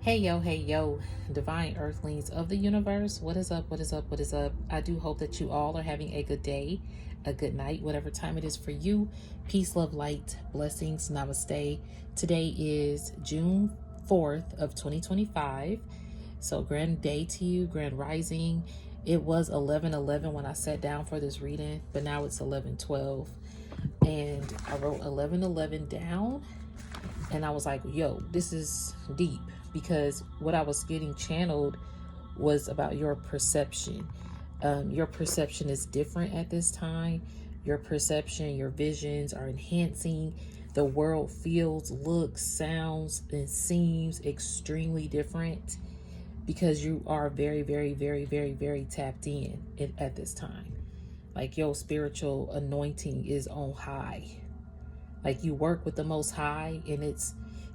Hey yo, divine earthlings of the universe. What is up? What is up? What is up? I do hope that you all are having a good day, a good night, whatever time it is for you. Peace, love, light, blessings, namaste. Today is June 4th of 2025. So grand day to you, grand rising. It was 11:11 when I sat down for this reading, but now it's 11:12. And I wrote 11:11 down and I was like, yo, this is deep, because what I was getting channeled was about your perception. Your perception is different at this time. Your perception, your visions are enhancing. The world feels, looks, sounds, and seems extremely different because you are very, very, very, very, very tapped in at this time. Like your spiritual anointing is on high. Like you work with the Most High and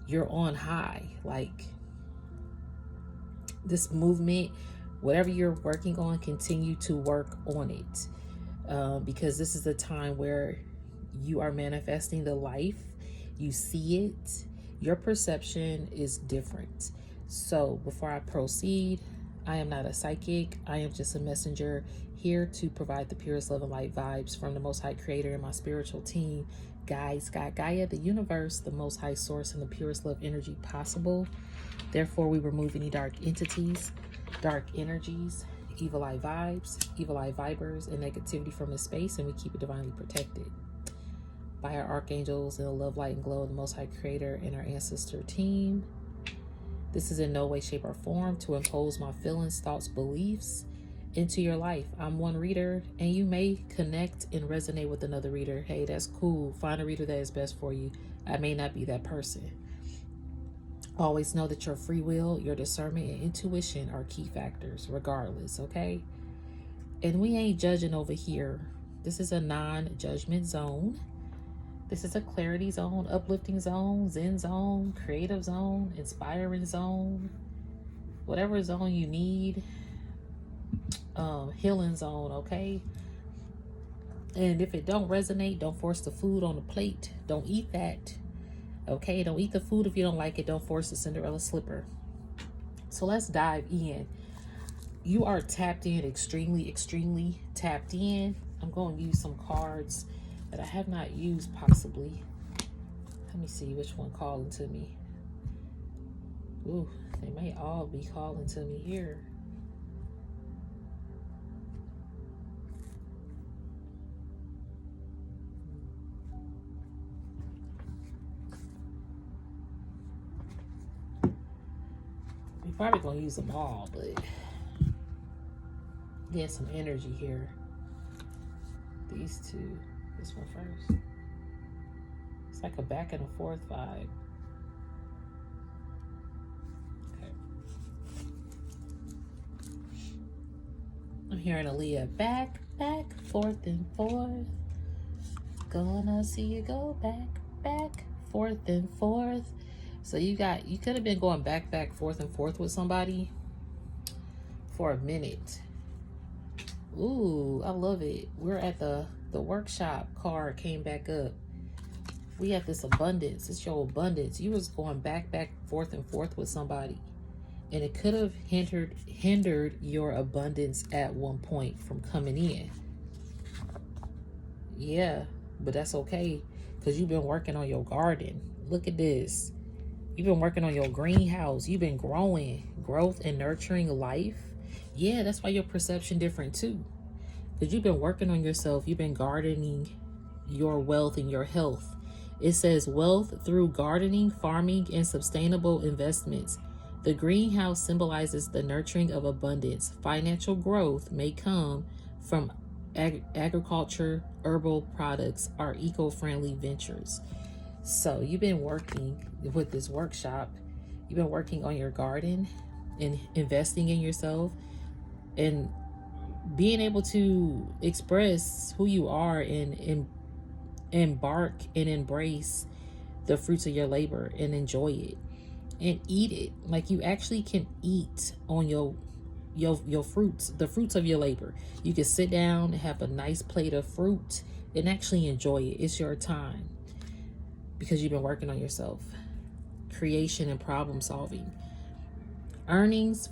you're on high. Like this movement, whatever you're working on, continue to work on it. Because this is the time where you are manifesting the life. You see it. Your perception is different. So before I proceed, I am not a psychic. I am just a messenger here to provide the purest love and light vibes from the Most High Creator and my spiritual team, guys, God, Gaia, the universe, the Most High Source, and the purest love energy possible. Therefore, we remove any dark entities, dark energies, evil eye vibes, evil eye vibers, and negativity from this space, and we keep it divinely protected by our archangels and the love, light, and glow of the Most High Creator and our ancestor team. This is in no way, shape, or form to impose my feelings, thoughts, beliefs into your life. I'm one reader, and you may connect and resonate with another reader. Hey, that's cool. Find a reader that is best for you. I may not be that person. Always know that your free will, your discernment, and intuition are key factors regardless, okay? And we ain't judging over here. This is a non-judgment zone. This is a clarity zone, uplifting zone, zen zone, creative zone, inspiring zone, whatever zone you need, healing zone, okay? And if it don't resonate, don't force the food on the plate. Don't eat that, okay? Don't eat the food if you don't like it. Don't force the Cinderella slipper. So let's dive in. You are tapped in, extremely, extremely tapped in. I'm going to use some cards that I have not used possibly. Let me see which one calling to me. Ooh, they may all be calling to me here. We're probably going to use them all, but get some energy here. These two. This one first. It's like a back and a forth vibe. Okay. I'm hearing Aaliyah back, forth and forth. Gonna see you go back, forth and forth. So you could have been going back, forth and forth with somebody for a minute. Ooh, I love it. We're at the workshop card came back up. We have this abundance. It's your abundance. You was going back, forth and forth with somebody, and it could have hindered your abundance at one point from coming in. Yeah, but that's okay, because you've been working on your garden. Look at this. You've been working on your greenhouse. You've been growth and nurturing life. Yeah, that's why your perception different too. Because you've been working on yourself. You've been gardening your wealth and your health. It says wealth through gardening, farming, and sustainable investments. The greenhouse symbolizes the nurturing of abundance. Financial growth may come from agriculture, herbal products, or eco-friendly ventures. So you've been working with this workshop. You've been working on your garden and investing in yourself and being able to express who you are and embark and embrace the fruits of your labor and enjoy it and eat it. Like you actually can eat on your fruits, the fruits of your labor. You can sit down and have a nice plate of fruit and actually enjoy it. It's your time because you've been working on yourself. Creation and problem solving. Earnings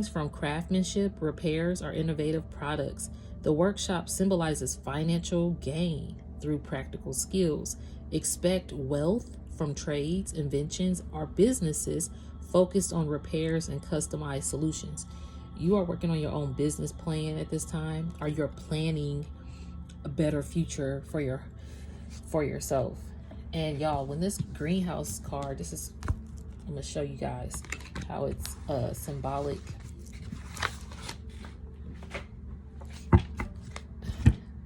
from craftsmanship, repairs, or innovative products. The workshop symbolizes financial gain through practical skills. Expect wealth from trades, inventions, or businesses focused on repairs and customized solutions. You are working on your own business plan at this time, or you're planning a better future for yourself. And y'all, when this greenhouse card, I'm gonna show you guys how it's symbolic.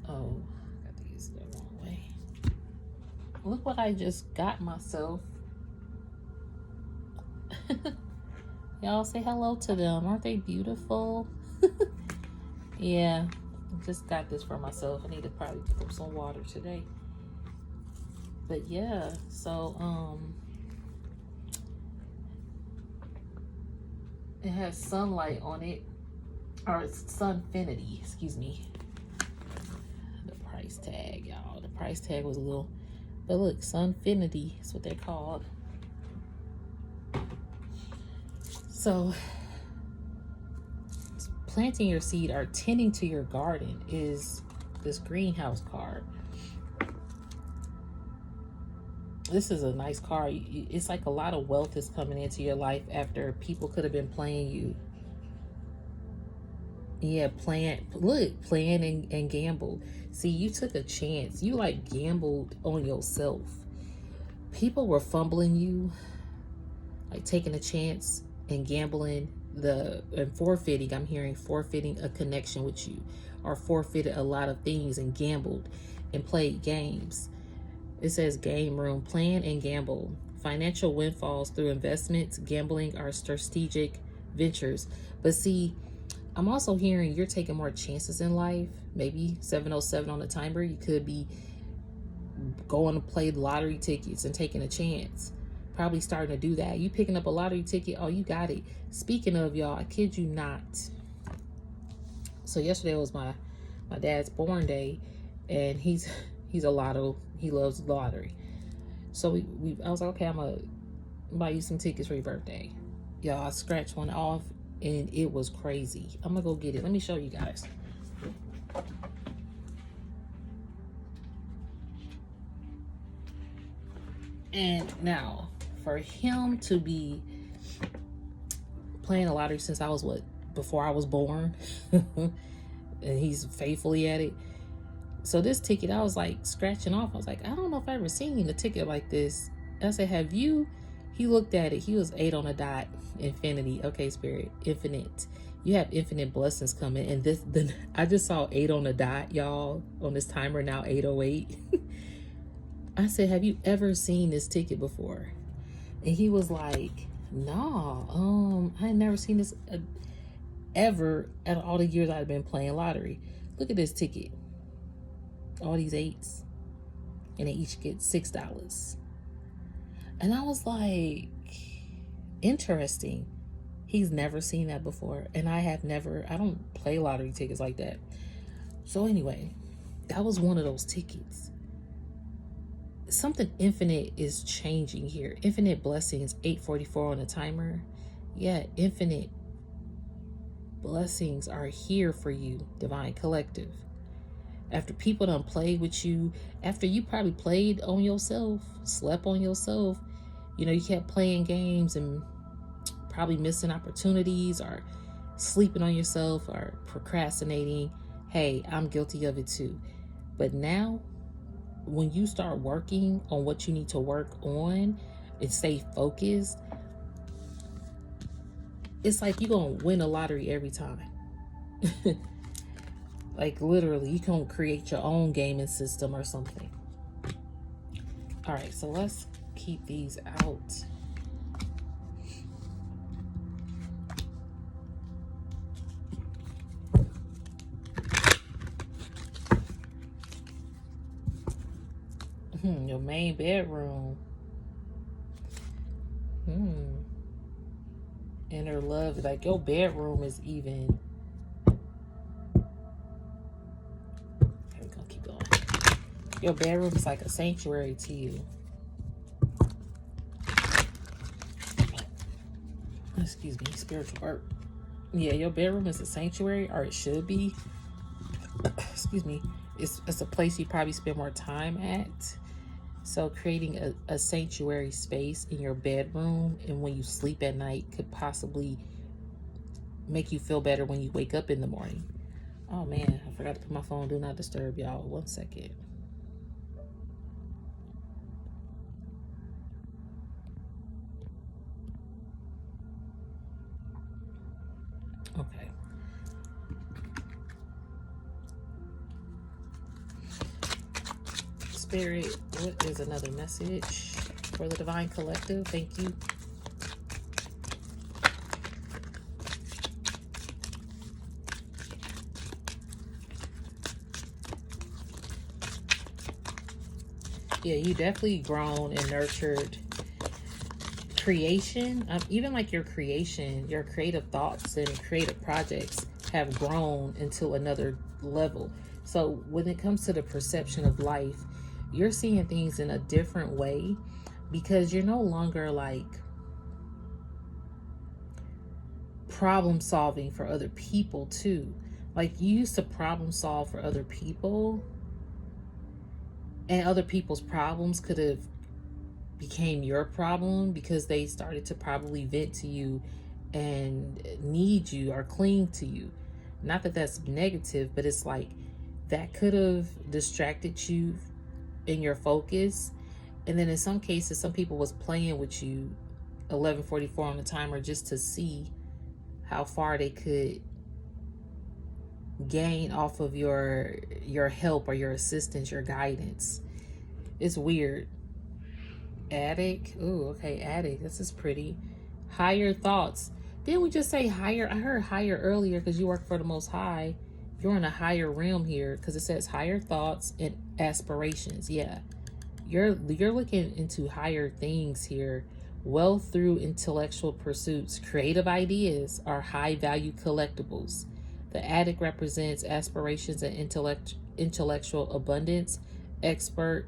Oh, I got these the wrong way. Look what I just got myself. Y'all say hello to them. Aren't they beautiful? Yeah, I just got this for myself. I need to probably pour some water today. But yeah, so it has sunlight on it, or it's Sunfinity, excuse me. The price tag, y'all. The price tag was a little, but look, Sunfinity is what they're called. So planting your seed or tending to your garden is this greenhouse card. This is a nice card. It's like a lot of wealth is coming into your life after people could have been playing you. Yeah, plan and gamble. See, you took a chance. You like gambled on yourself. People were fumbling you, like taking a chance and gambling and forfeiting. I'm hearing forfeiting a connection with you, or forfeited a lot of things and gambled and played games. It says game room, plan and gamble. Financial windfalls through investments, gambling, or strategic ventures. But see, I'm also hearing you're taking more chances in life. Maybe 707 on the timer. You could be going to play lottery tickets and taking a chance. Probably starting to do that. You picking up a lottery ticket. Oh, you got it. Speaking of, y'all, I kid you not. So yesterday was my dad's born day, and he's a lotto. He loves lottery. So I was like, okay, I'm gonna buy you some tickets for your birthday. Y'all, I scratched one off and it was crazy. I'm gonna go get it. Let me show you guys. And now, for him to be playing the lottery since I was before I was born, and he's faithfully at it. So this ticket, I was like scratching off. I was like, I don't know if I've ever seen a ticket like this. I said, have you? He looked at it. He was 8 on a dot. Infinity. Okay, Spirit. Infinite. You have infinite blessings coming. And I just saw 8 on a dot, y'all, on this timer now, 808. I said, have you ever seen this ticket before? And he was like, no, I had never seen this ever at all the years I've been playing lottery. Look at this ticket. All these 8s, and they each get $6. And I was like, interesting. He's never seen that before, and I don't play lottery tickets like that. So anyway, that was one of those tickets. Something infinite is changing here. Infinite blessings, 844 on the timer. Yeah, infinite blessings are here for you, Divine Collective. After people done played with you, after you probably played on yourself, slept on yourself, you kept playing games and probably missing opportunities or sleeping on yourself or procrastinating. Hey, I'm guilty of it too. But now, when you start working on what you need to work on and stay focused, it's like you're going to win a lottery every time. Like literally, you can create your own gaming system or something. All right, so let's keep these out. Your main bedroom. Inner love, like your bedroom is even. We're gonna keep going. Your bedroom is like a sanctuary to you. excuse me, spiritual burp. Yeah, your bedroom is a sanctuary, or it should be. Excuse me. It's a place you probably spend more time at. So creating a sanctuary space in your bedroom and when you sleep at night could possibly make you feel better when you wake up in the morning. Oh man, I forgot to put my phone do not disturb, y'all. 1 second. Okay. Spirit, what is another message for the Divine Collective? Thank you. Yeah, you definitely grown and nurtured creation. Even like your creation, your creative thoughts and creative projects have grown into another level. So when it comes to the perception of life, you're seeing things in a different way because you're no longer like problem solving for other people too. Like you used to problem solve for other people, and other people's problems could have became your problem because they started to probably vent to you and need you or cling to you. Not that that's negative, but it's like that could have distracted you in your focus. And then in some cases, some people was playing with you 11:44 on the timer just to see how far they could gain off of your help or your assistance, your guidance. It's weird. Attic. Ooh, okay, attic. This is pretty. Higher thoughts. Didn't we just say higher? I heard higher earlier because you work for the Most High. You're in a higher realm here because it says higher thoughts and aspirations. Yeah, you're looking into higher things here. Wealth through intellectual pursuits. Creative ideas are high value collectibles. The attic represents aspirations and intellectual abundance. Expert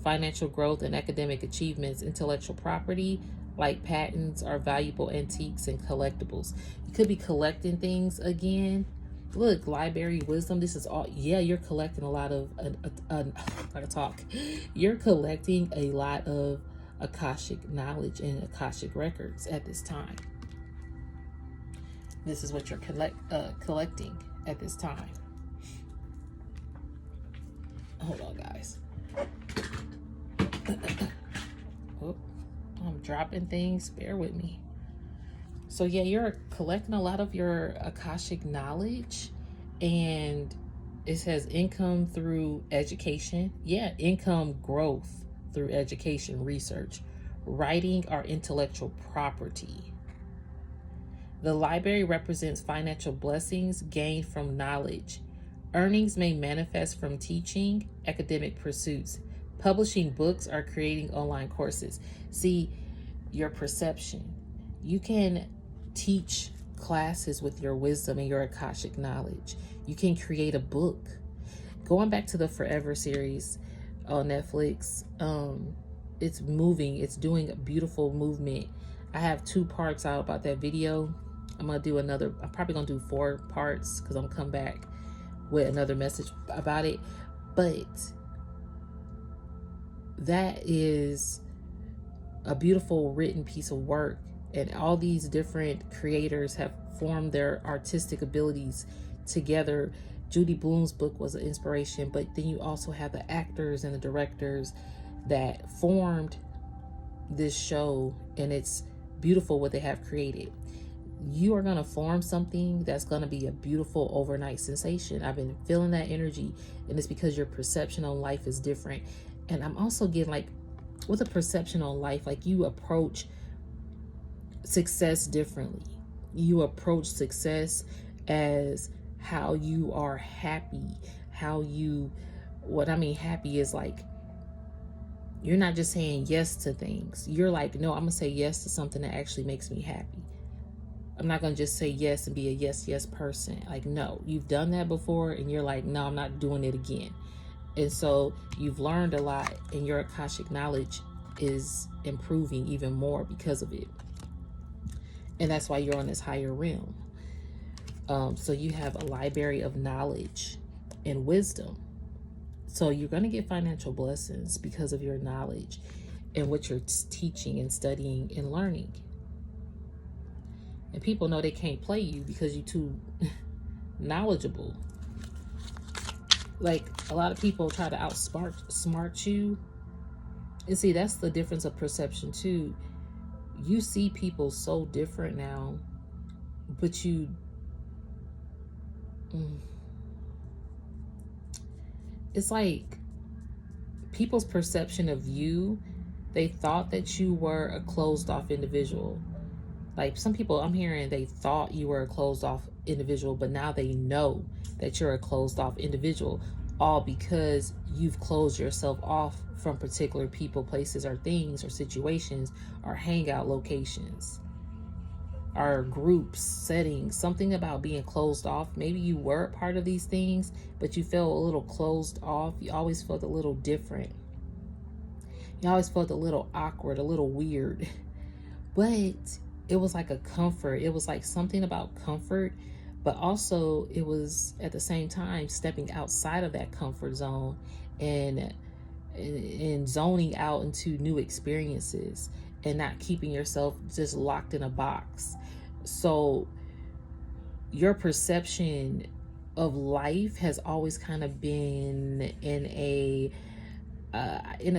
financial growth and academic achievements. Intellectual property like patents are valuable antiques and collectibles. You could be collecting things again. Look, library wisdom. This is all. Yeah, you're collecting a lot of You're collecting a lot of Akashic knowledge and Akashic records at this time. This is what you're collecting at this time. Hold on, guys. Oh, I'm dropping things. Bear with me. So yeah, you're collecting a lot of your Akashic knowledge, and it says income through education. Yeah, income growth through education, research, writing, or intellectual property. The library represents financial blessings gained from knowledge. Earnings may manifest from teaching, academic pursuits, publishing books, or creating online courses. See, your perception. You can teach classes with your wisdom and your Akashic knowledge. You can create a book. Going back to the Forever series on Netflix, it's moving. It's doing a beautiful movement. I have 2 parts out about that video. I'm probably gonna do 4 parts because I'm gonna come back with another message about it. But that is a beautiful written piece of work, and all these different creators have formed their artistic abilities together. Judy Blume's book was an inspiration, but then you also have the actors and the directors that formed this show, and it's beautiful what they have created. You are going to form something that's going to be a beautiful overnight sensation. I've been feeling that energy, and it's because your perception on life is different. And I'm also getting like with a perception on life, like you approach success differently. You approach success as how you are happy. What I mean happy is like, you're not just saying yes to things. You're like, no, I'm going to say yes to something that actually makes me happy. I'm not going to just say yes and be a yes person. Like, no, you've done that before and you're like, no, I'm not doing it again. And so you've learned a lot, and your Akashic knowledge is improving even more because of it. And that's why you're on this higher realm. So you have a library of knowledge and wisdom. So you're going to get financial blessings because of your knowledge and what you're teaching and studying and learning. And people know they can't play you because you're too knowledgeable. Like, a lot of people try to outsmart you. And see, that's the difference of perception too. You see people so different now, but it's like people's perception of you, they thought that you were a closed off individual. Like, some people I'm hearing, they thought you were a closed off individual, but now they know that you're a closed off individual, all because you've closed yourself off from particular people, places, or things, or situations, or hangout locations, or groups, settings. Something about being closed off. Maybe you were a part of these things, but you felt a little closed off. You always felt a little different. You always felt a little awkward, a little weird. But it was like a comfort. It was like something about comfort, but also it was at the same time stepping outside of that comfort zone and zoning out into new experiences and not keeping yourself just locked in a box. So your perception of life has always kind of been in a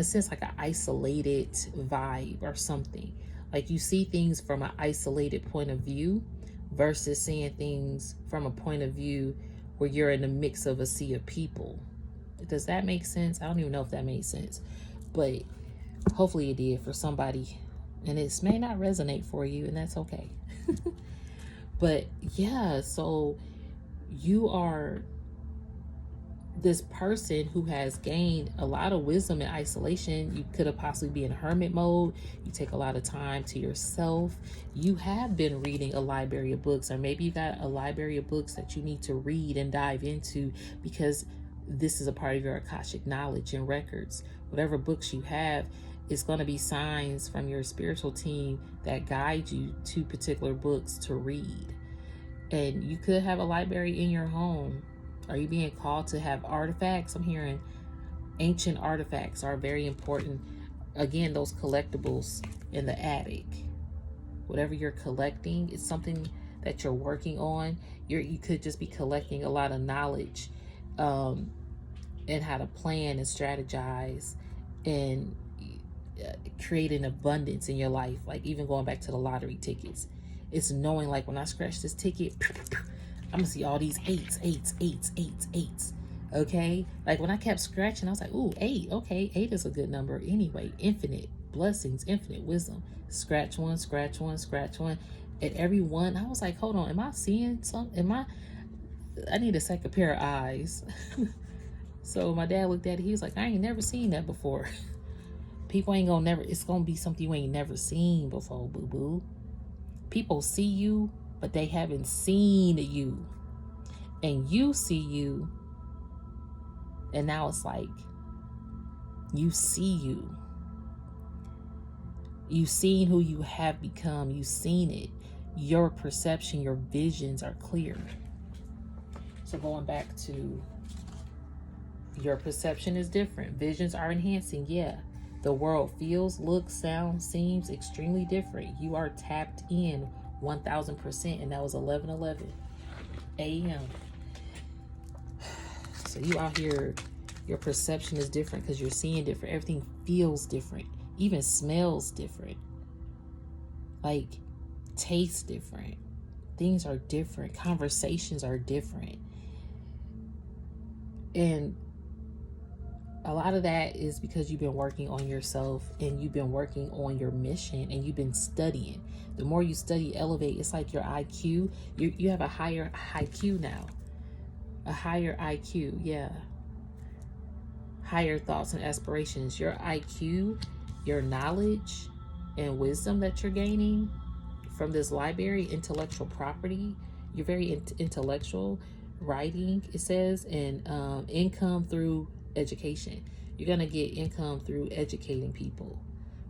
sense, like an isolated vibe or something. Like, you see things from an isolated point of view versus seeing things from a point of view where you're in the mix of a sea of people. Does that make sense? I don't even know if that made sense, but hopefully it did for somebody. And it may not resonate for you, and that's okay. But yeah, so you are this person who has gained a lot of wisdom in isolation. You could have possibly been in hermit mode. You take a lot of time to yourself. You have been reading a library of books, or maybe you got a library of books that you need to read and dive into, because this is a part of your Akashic knowledge and records. Whatever books you have, it's going to be signs from your spiritual team that guide you to particular books to read. And you could have a library in your home. Are you being called to have artifacts? I'm hearing ancient artifacts are very important. Again, those collectibles in the attic. Whatever you're collecting, it's something that you're working on. You could just be collecting a lot of knowledge and how to plan and strategize and create an abundance in your life. Like, even going back to the lottery tickets, it's knowing, like, when I scratch this ticket, I'm gonna see all these eights. Okay, like when I kept scratching, I was like, ooh, 8. Okay, 8 is a good number anyway. Infinite blessings, infinite wisdom. Scratch one. At every one, I was like, hold on, am I seeing something? I need a second pair of eyes. So my dad looked at it. He was like, I ain't never seen that before. People ain't gonna never. It's gonna be something you ain't never seen before, boo boo. People see you, but they haven't seen you. And you see you, and now it's like you see you. You've seen who you have become. You've seen it. Your perception, your visions are clear. So going back to your perception is different. Visions are enhancing. Yeah. The world feels, looks, sounds, seems extremely different. You are tapped in 1000%, and that was 11:11 a.m. So you out here, your perception is different because you're seeing different. Everything feels different, even smells different, like tastes different. Things are different. Conversations are different. And a lot of that is because you've been working on yourself, and you've been working on your mission, and you've been studying. The more you study, elevate. It's like your IQ. You have a higher IQ now. A higher IQ, yeah. Higher thoughts and aspirations. Your IQ, your knowledge and wisdom that you're gaining from this library, intellectual property. You're very intellectual. Writing, it says, and income through education. You're going to get income through educating people,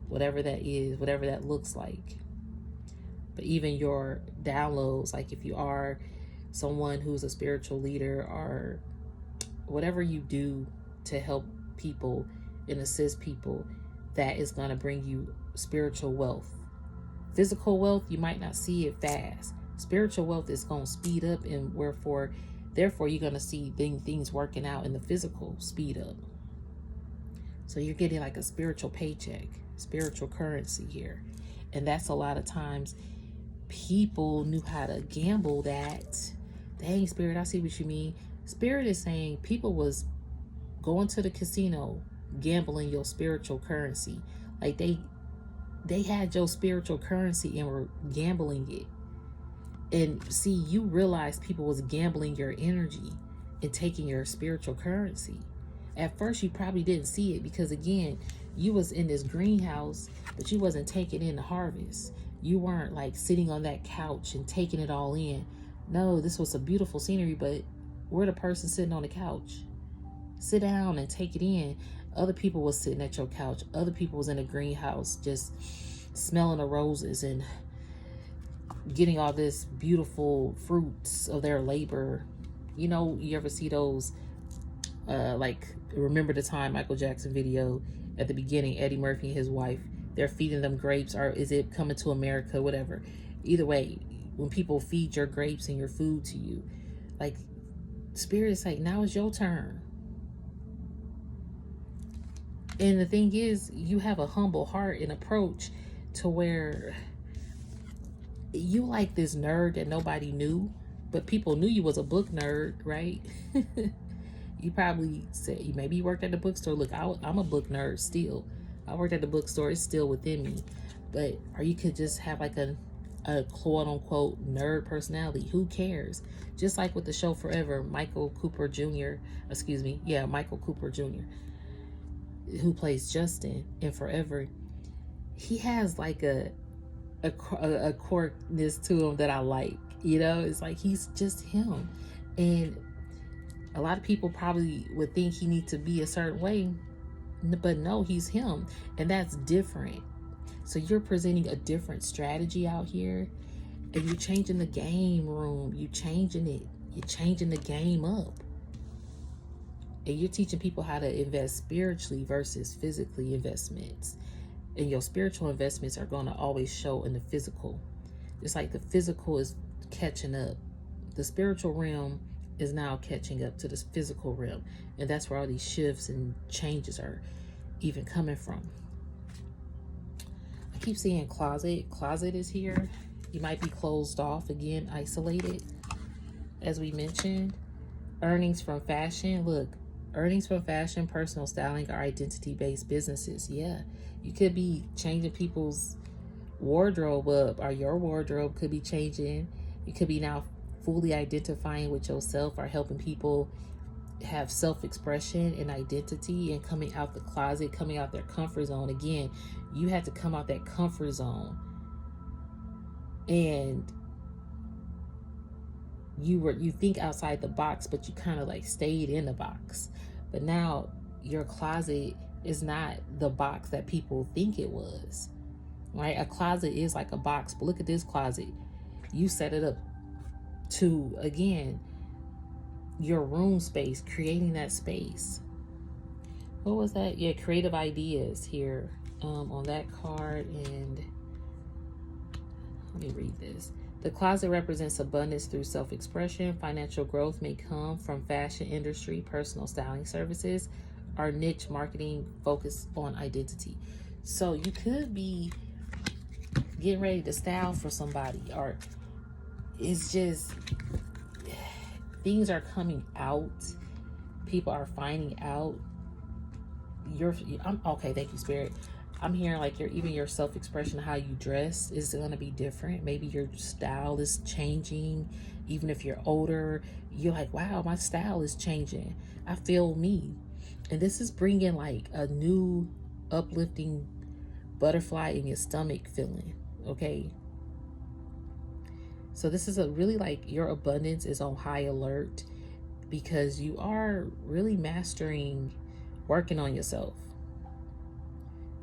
whatever that is, whatever that looks like. But even your downloads, like if you are someone who's a spiritual leader or whatever you do to help people and assist people, that is going to bring you spiritual wealth. Physical wealth, you might not see it fast. Spiritual wealth is going to speed up, and therefore you're going to see things working out in the physical speed up. So you're getting like a spiritual paycheck, spiritual currency here. And that's a lot of times people knew how to gamble that. Dang, Spirit, I see what you mean. Spirit is saying people was going to the casino, gambling your spiritual currency. Like they had your spiritual currency and were gambling it. And see, you realize people was gambling your energy and taking your spiritual currency. At first, you probably didn't see it because, again, you was in this greenhouse, but you wasn't taking in the harvest. You weren't like sitting on that couch and taking it all in. No, this was a beautiful scenery, but we're the person sitting on the couch. Sit down and take it in. Other people was sitting at your couch. Other people was in a greenhouse just smelling the roses and getting all this beautiful fruits of their labor. You know, you ever see those like Remember the Time Michael Jackson video at the beginning, Eddie Murphy and his wife, they're feeding them grapes, or is it Coming to America, whatever. Either way, when people feed your grapes and your food to you, like Spirit is like, now it's your turn. And the thing is, you have a humble heart and approach to where you like this nerd that nobody knew, but people knew you was a book nerd, right? You probably said, maybe you worked at the bookstore. Look, I'm a book nerd still. I worked at the bookstore. It's still within me. But, or you could just have like a quote unquote nerd personality. Who cares? Just like with the show Forever, Michael Cooper Jr., who plays Justin in Forever. He has like a quirkness to him that I like. You know, it's like he's just him. And a lot of people probably would think he needs to be a certain way, but no, he's him. And that's different. So you're presenting a different strategy out here, and you're changing the game room. You're changing it. You're changing the game up. And you're teaching people how to invest spiritually versus physically investments. And your spiritual investments are going to always show in the physical. It's like the physical is catching up. The spiritual realm is now catching up to the physical realm. And that's where all these shifts and changes are even coming from. I keep seeing closet. Closet is here. You might be closed off again, isolated. As we mentioned, earnings from fashion. Look, earnings from fashion, personal styling, or identity-based businesses. Yeah, you could be changing people's wardrobe up, or your wardrobe could be changing. You could be now fully identifying with yourself, or helping people have self-expression and identity and coming out the closet, coming out their comfort zone. Again, you had to come out that comfort zone, and you think outside the box, but you kind of like stayed in the box. But now your closet is not the box that people think it was, right? A closet is like a box, but look at this closet. You set it up to, again, your room space, creating that space. What was that? Yeah, creative ideas here on that card. And let me read this. The closet represents abundance through self-expression. Financial growth may come from fashion industry, personal styling services, or niche marketing focused on identity. So you could be getting ready to style for somebody, or it's just things are coming out. People are finding out. Okay, thank you, Spirit. I'm hearing like your self-expression, how you dress is going to be different. Maybe your style is changing. Even if you're older, you're like, wow, my style is changing. I feel me. And this is bringing like a new uplifting butterfly in your stomach feeling. Okay. So this is a really like your abundance is on high alert, because you are really mastering working on yourself.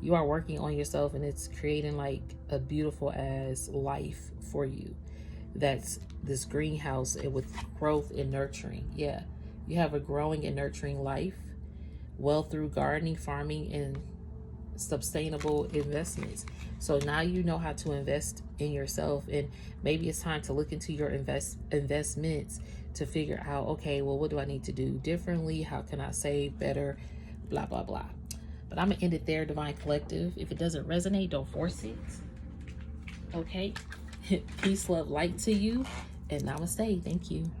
You are working on yourself, and it's creating like a beautiful as life for you. That's this greenhouse with growth and nurturing. Yeah, you have a growing and nurturing life, well, through gardening, farming, and sustainable investments. So now you know how to invest in yourself, and maybe it's time to look into your investments to figure out, okay, well, what do I need to do differently? How can I save better? Blah, blah, blah. But I'm gonna end it there, Divine Collective. If it doesn't resonate, don't force it. Okay. Peace, love, light to you, and namaste. Thank you.